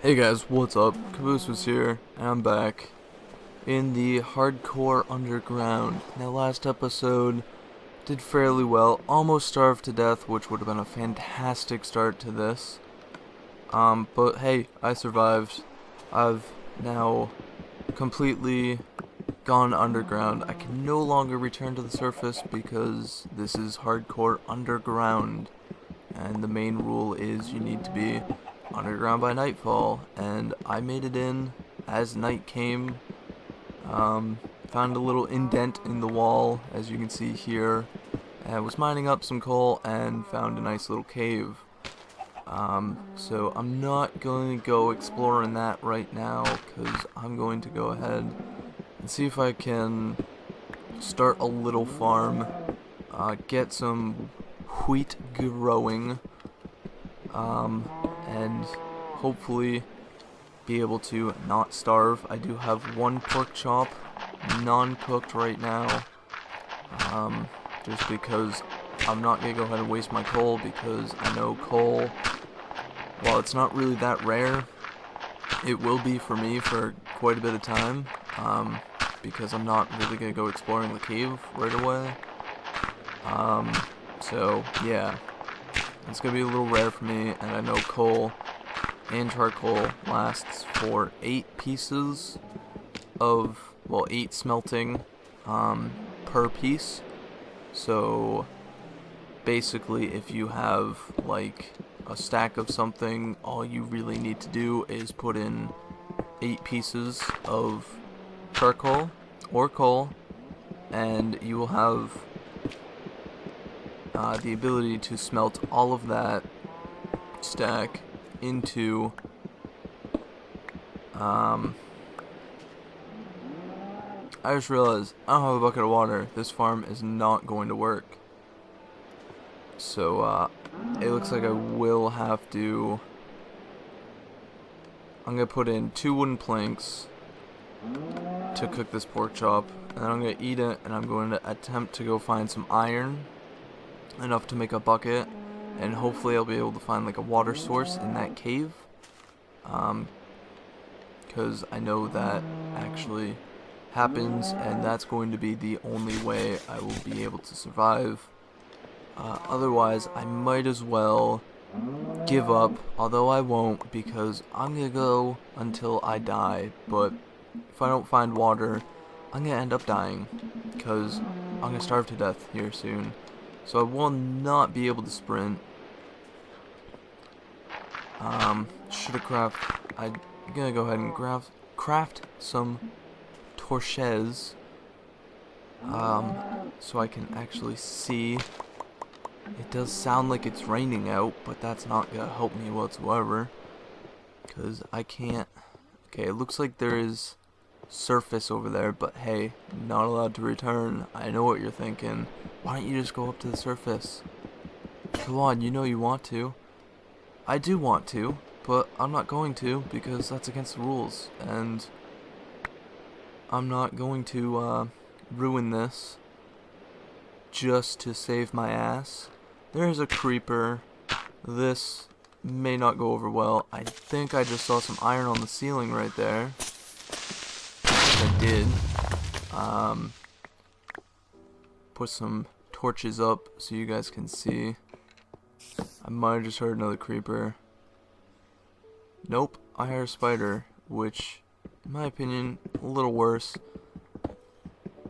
Hey guys, what's up? Caboose was here, and I'm back in the hardcore underground. Now, last episode did fairly well, almost starved to death, which would have been a fantastic start to this. But hey, I survived. I've now completely gone underground. I can no longer return to the surface because this is hardcore underground. And the main rule is you need to be underground by nightfall, and I made it in as night came. Found a little indent in the wall, as you can see here. I was mining up some coal and found a nice little cave. So I'm not going to go exploring that right now, because I'm going to go ahead and see if I can start a little farm, get some wheat growing, and hopefully be able to not starve. I do have one pork chop non-cooked right now, just because I'm not going to go ahead and waste my coal, because I know coal, while it's not really that rare, it will be for me for quite a bit of time, because I'm not really going to go exploring the cave right away. So yeah, it's going to be a little rare for me, and I know coal and charcoal lasts for 8 pieces of, well, 8 smelting per piece. So basically, if you have like a stack of something, all you really need to do is put in 8 pieces of charcoal or coal, and you will have the ability to smelt all of that stack into I just realized I don't have a bucket of water. This farm is not going to work. So it looks like I will have to, I'm going to put in 2 wooden planks to cook this pork chop, and then I'm going to eat it, and I'm going to attempt to go find some iron, enough to make a bucket, and hopefully I'll be able to find like a water source in that cave, because I know that actually happens, and that's going to be the only way I will be able to survive. Otherwise, I might as well give up, although I won't, because I'm gonna go until I die. But if I don't find water, I'm gonna end up dying, because I'm gonna starve to death here soon. So I will not be able to sprint. Should have I'm gonna go ahead and craft some torches, so I can actually see. It does sound like it's raining out, but that's not gonna help me whatsoever, because I can't. Okay, it looks like there is surface over there, but hey, not allowed to return. I know what you're thinking. Why don't you just go up to the surface? Come on, you know you want to. I do want to, but I'm not going to, because that's against the rules, and I'm not going to ruin this just to save my ass. There's a creeper. This may not go over well. I think I just saw some iron on the ceiling right there. I did. Put some torches up so you guys can see. I might have just heard another creeper. Nope, I heard a spider, which, in my opinion, a little worse.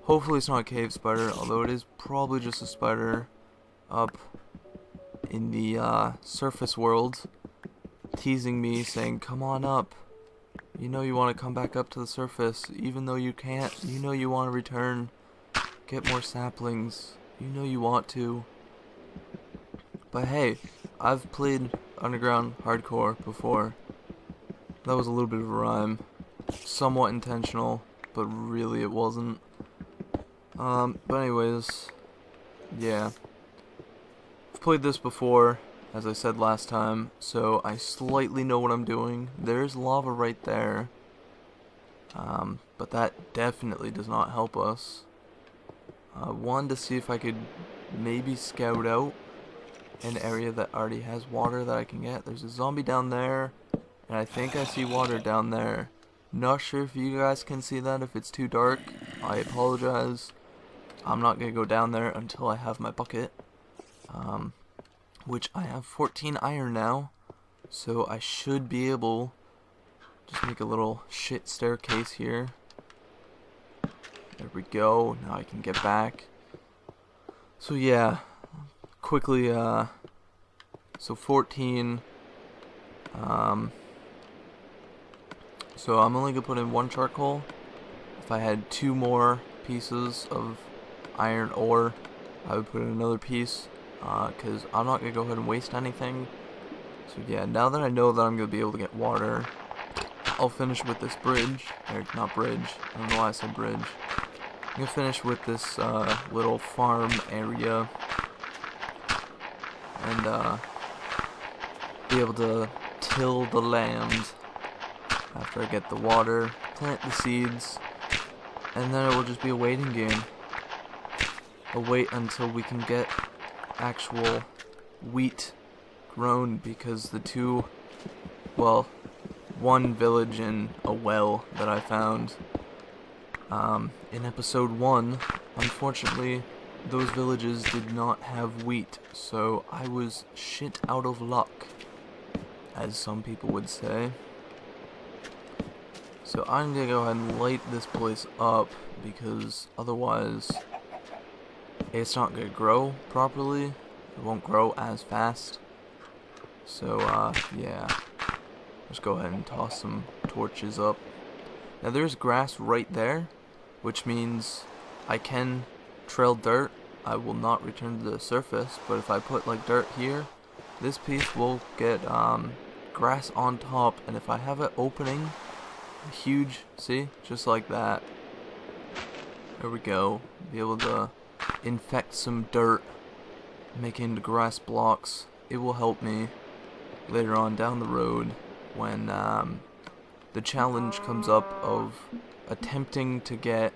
Hopefully it's not a cave spider, although it is probably just a spider up in the surface world, teasing me, saying, come on up. You know you want to come back up to the surface, even though you can't. You know you want to return, get more saplings. You know you want to. But hey, I've played underground hardcore before. That was a little bit of a rhyme. Somewhat intentional, but really it wasn't. But anyways, yeah. I've played this before, as I said last time, so I slightly know what I'm doing. There's lava right there. But that definitely does not help us. I wanted to see if I could maybe scout out an area that already has water that I can get. There's a zombie down there, And I think I see water down there. Not sure if you guys can see that. If it's too dark, I apologize. I'm not going to go down there until I have my bucket. Which I have 14 iron now. So I should be able... Just make a little shit staircase here. There we go. Now I can get back. So yeah. Quickly, so 14... So I'm only going to put in 1 charcoal. If I had 2 more pieces of iron ore, I would put in another piece, because I'm not going to go ahead and waste anything. So yeah, now that I know that I'm going to be able to get water, I'll finish with this bridge, or not bridge, I don't know why I said bridge. I'm going to finish with this little farm area, and be able to till the land. After I get the water, plant the seeds, and then it will just be a waiting game. A wait until we can get actual wheat grown, because the two, well, one village and a well that I found in episode 1, unfortunately, those villages did not have wheat, so I was shit out of luck, as some people would say. So I'm going to go ahead and light this place up, because otherwise it's not going to grow properly. It won't grow as fast. So yeah, just go ahead and toss some torches up. Now there's grass right there, which means I can trail dirt. I will not return to the surface, but if I put like dirt here, this piece will get grass on top, and if I have it opening huge, see, just like that, there we go, be able to infect some dirt, make it into grass blocks. It will help me later on down the road when the challenge comes up of attempting to get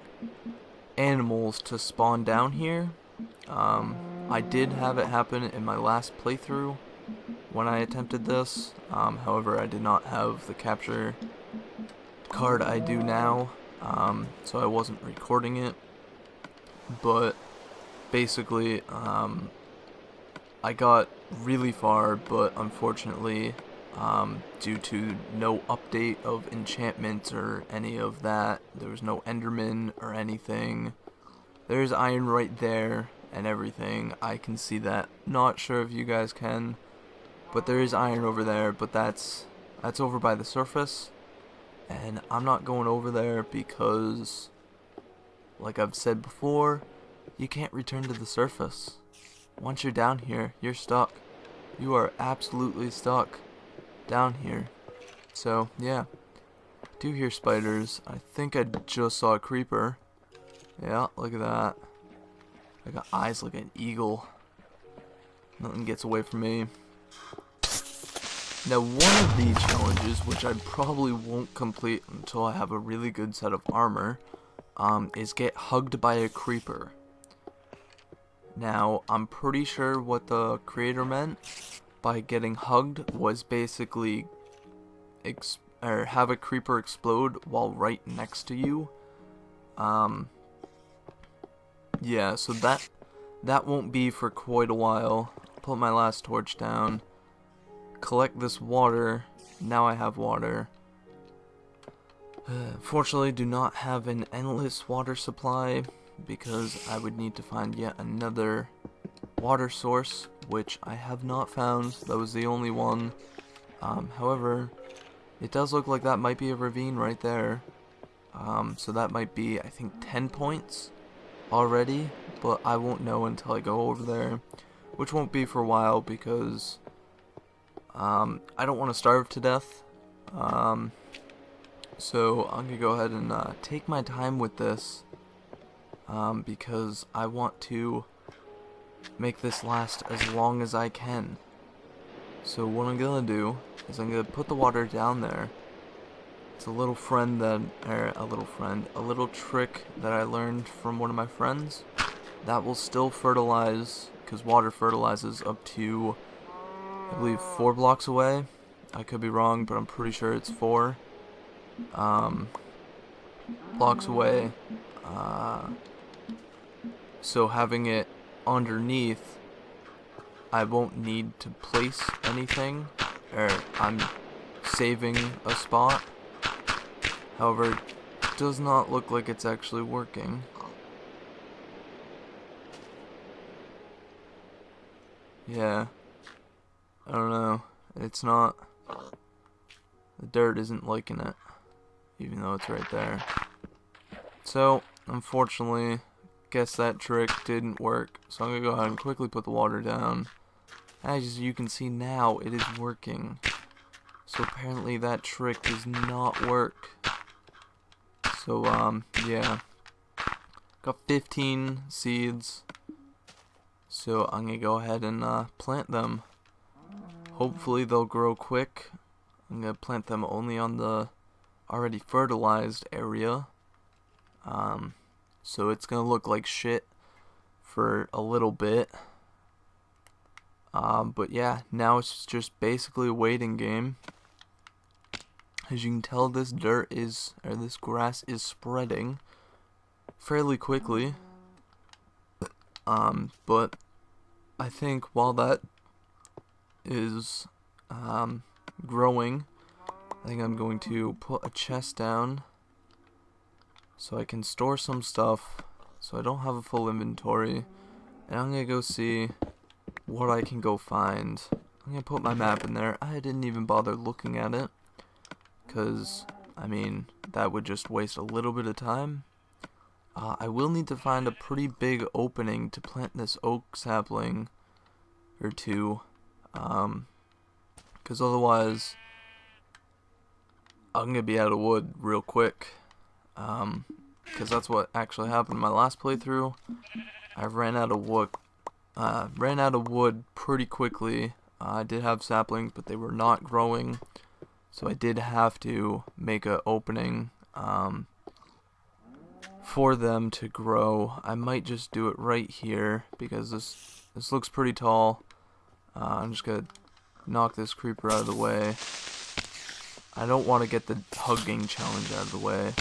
animals to spawn down here. I did have it happen in my last playthrough when I attempted this, however I did not have the capture card I do now, so I wasn't recording it, but basically I got really far, but unfortunately due to no update of enchantments or any of that, there was no enderman or anything. There's iron right there and everything, I can see that. Not sure if you guys can, but there is iron over there, but that's over by the surface. And I'm not going over there because, like I've said before, you can't return to the surface. Once you're down here, you're stuck. You are absolutely stuck down here. So, yeah. Do hear spiders. I think I just saw a creeper. Yeah, look at that. I got eyes like an eagle. Nothing gets away from me. Now, one of the challenges, which I probably won't complete until I have a really good set of armor, is get hugged by a creeper. Now, I'm pretty sure what the creator meant by getting hugged was basically have a creeper explode while right next to you. Yeah, so that won't be for quite a while. I'll put my last torch down. Collect this water. Now I have water. Fortunately, do not have an endless water supply because I would need to find yet another water source, which I have not found. That was the only one. However, it does look like that might be a ravine right there. So that might be, I think, 10 points already, but I won't know until I go over there, which won't be for a while because I don't want to starve to death, so I'm going to go ahead and take my time with this, because I want to make this last as long as I can. So what I'm going to do is I'm going to put the water down there. It's a little a little trick that I learned from one of my friends that will still fertilize, because water fertilizes up to, I believe, 4 blocks away. I could be wrong, but I'm pretty sure it's 4 blocks away. So having it underneath, I won't need to place anything, or I'm saving a spot. However, it does not look like it's actually working. Yeah, I don't know, it's not, the dirt isn't liking it, even though it's right there. So, unfortunately, guess that trick didn't work, so I'm gonna go ahead and quickly put the water down. As you can see now, it is working. So apparently that trick does not work. So, yeah. Got 15 seeds. So I'm gonna go ahead and plant them. Hopefully they'll grow quick. I'm gonna plant them only on the already fertilized area. So it's gonna look like shit for a little bit. But yeah, now it's just basically a waiting game. As you can tell, this this grass is spreading fairly quickly. But I think while that is growing, I think I'm going to put a chest down so I can store some stuff so I don't have a full inventory, and I'm gonna go see what I can go find. I'm gonna put my map in there. I didn't even bother looking at it because, I mean, that would just waste a little bit of time. I will need to find a pretty big opening to plant this oak sapling or two, because otherwise I'm gonna be out of wood real quick, because that's what actually happened in my last playthrough. I ran out of wood pretty quickly. I did have saplings, but they were not growing, so I did have to make an opening for them to grow. I might just do it right here because this looks pretty tall. I'm just gonna knock this creeper out of the way. I don't want to get the hugging challenge out of the way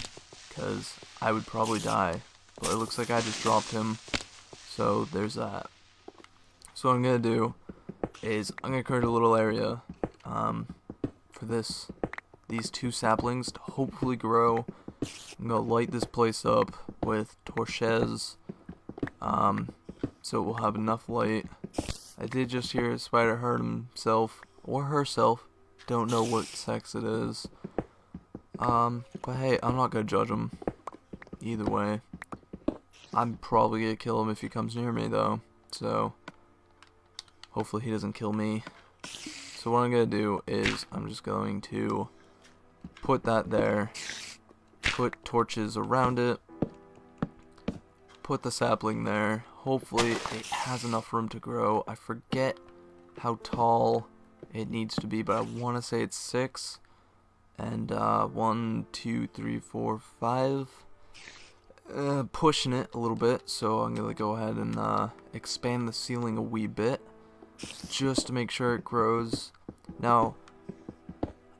because I would probably die, but it looks like I just dropped him, so there's that. So what I'm gonna do is I'm gonna create a little area for these 2 saplings to hopefully grow. I'm gonna light this place up with torches, so it will have enough light. I did just hear a spider hurt himself or herself. Don't know what sex it is. But hey, I'm not gonna judge him. Either way, I'm probably gonna kill him if he comes near me, though. So hopefully he doesn't kill me. So what I'm gonna do is I'm just going to put that there. Put torches around it, put the sapling there. Hopefully it has enough room to grow. I forget how tall it needs to be, but I want to say it's 6. And 1, 2, 3, 4, 5. Pushing it a little bit, so I'm gonna go ahead and expand the ceiling a wee bit just to make sure it grows. Now,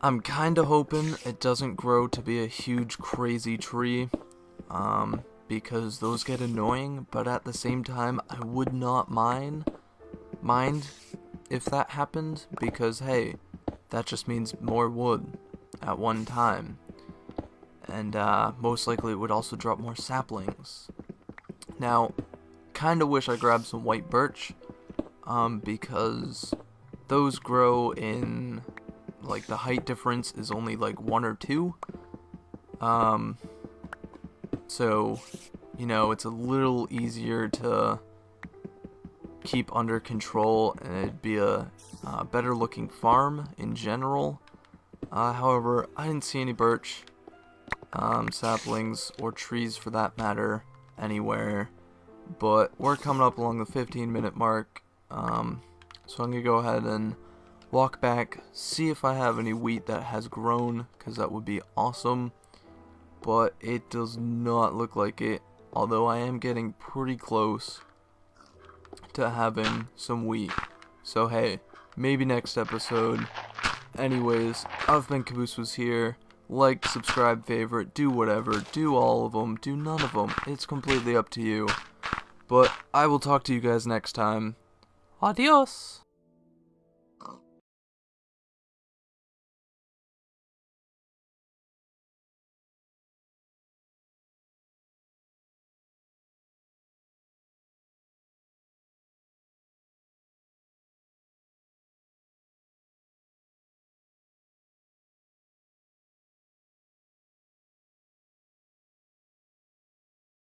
I'm kind of hoping it doesn't grow to be a huge crazy tree, because those get annoying, but at the same time I would not mind if that happened, because hey, that just means more wood at one time, and most likely it would also drop more saplings. Now, kind of wish I grabbed some white birch, because those grow in, like, the height difference is only like 1 or 2. So, you know, it's a little easier to keep under control, and it'd be a better looking farm in general. However, I didn't see any birch, saplings, or trees for that matter anywhere. But we're coming up along the 15-minute mark, so I'm gonna go ahead and walk back, see if I have any wheat that has grown, because that would be awesome. But it does not look like it, although I am getting pretty close to having some wheat. So hey, maybe next episode anyways, I've been Caboose was here. Like, subscribe, favorite, do whatever, do all of them, do none of them. It's completely up to you. But I will talk to you guys next time. Adios!